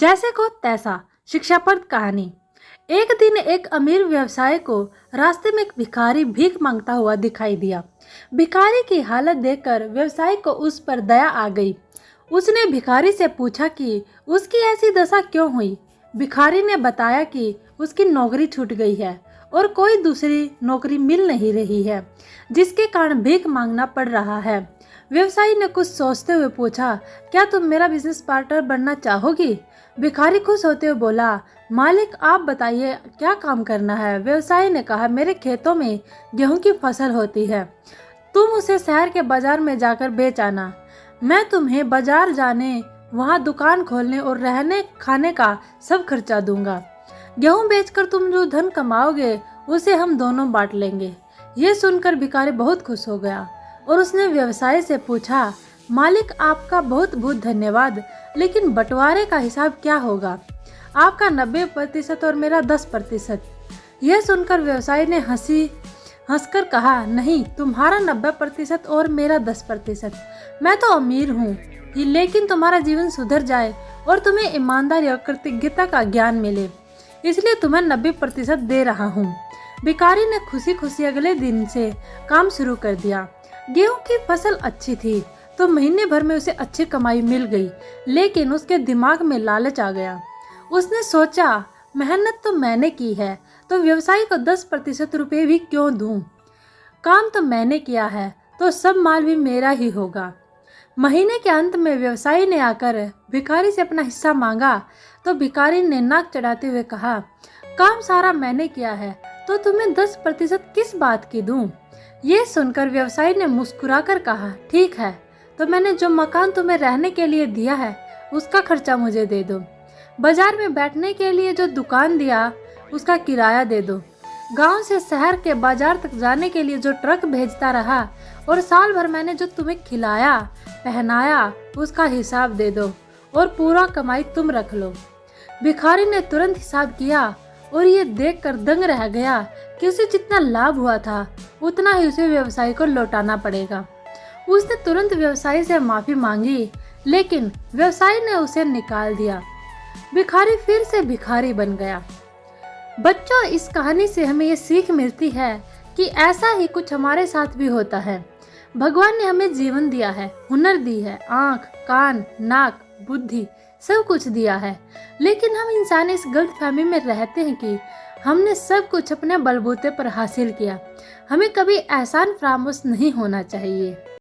जैसे को तैसा शिक्षाप्रद कहानी। एक दिन एक अमीर व्यवसायी को रास्ते में एक भिखारी भीख मांगता हुआ दिखाई दिया। भिखारी की हालत देखकर व्यवसायी को उस पर दया आ गई। उसने भिखारी से पूछा कि उसकी ऐसी दशा क्यों हुई। भिखारी ने बताया कि उसकी नौकरी छूट गई है और कोई दूसरी नौकरी मिल नहीं रही है, जिसके कारण भीख मांगना पड़ रहा है। व्यवसायी ने कुछ सोचते हुए पूछा, क्या तुम मेरा बिजनेस पार्टनर बनना चाहोगी? भिखारी खुश होते हुए बोला, मालिक आप बताइए क्या काम करना है। व्यवसायी ने कहा, मेरे खेतों में गेहूं की फसल होती है, तुम उसे शहर के बाजार में जाकर बेच आना। मैं तुम्हें बाजार जाने, वहां दुकान खोलने और रहने खाने का सब खर्चा दूंगा। गेहूं बेचकर तुम जो धन कमाओगे उसे हम दोनों बांट लेंगे। ये सुनकर भिखारी बहुत खुश हो गया और उसने व्यवसायी से पूछा, मालिक आपका बहुत बहुत धन्यवाद, लेकिन बंटवारे का हिसाब क्या होगा? आपका 90% और मेरा 10%। यह सुनकर व्यवसायी ने हंसकर कहा, नहीं, तुम्हारा 90% और मेरा 10%। मैं तो अमीर हूँ, लेकिन तुम्हारा जीवन सुधर जाए और तुम्हें ईमानदारी और कृतज्ञता का ज्ञान मिले, इसलिए तुम्हें 90% दे रहा हूँ। भिखारी ने खुशी खुशी अगले दिन से काम शुरू कर दिया। गेहूं की फसल अच्छी थी तो महीने भर में उसे अच्छी कमाई मिल गई, लेकिन उसके दिमाग में लालच आ गया। उसने सोचा, मेहनत तो मैंने की है तो व्यवसायी को 10% रुपए भी क्यों दूं? काम तो मैंने किया है तो सब माल भी मेरा ही होगा। महीने के अंत में व्यवसायी ने आकर भिखारी से अपना हिस्सा मांगा तो भिखारी ने नाक चढ़ाते हुए कहा, काम सारा मैंने किया है तो तुम्हें 10% किस बात की दूं? ये सुनकर व्यवसायी ने मुस्कुराकर कहा, ठीक है, तो मैंने जो मकान तुम्हें रहने के लिए दिया है उसका खर्चा मुझे दे दो। बाजार में बैठने के लिए जो दुकान दिया उसका किराया दे दो। गांव से शहर के बाजार तक जाने के लिए जो ट्रक भेजता रहा और साल भर मैंने जो तुम्हें खिलाया पहनाया उसका हिसाब दे दो और पूरा कमाई तुम रख लो। भिखारी ने तुरंत हिसाब किया और ये देखकर दंग रह गया कि उसे जितना लाभ हुआ था उतना ही उसे व्यवसायी को लौटाना पड़ेगा। उसने तुरंत व्यवसायी से माफी मांगी, लेकिन व्यवसायी ने उसे निकाल दिया। भिखारी फिर से भिखारी बन गया। बच्चों, इस कहानी से हमें ये सीख मिलती है कि ऐसा ही कुछ हमारे साथ भी होता है। भगवान ने हमें जीवन दिया है, हुनर दी है, आँख, कान, नाक, बुद्धि सब कुछ दिया है, लेकिन हम इंसान इस गलतफहमी में रहते हैं कि हमने सब कुछ अपने बलबूते पर हासिल किया। हमें कभी एहसान फरामोश नहीं होना चाहिए।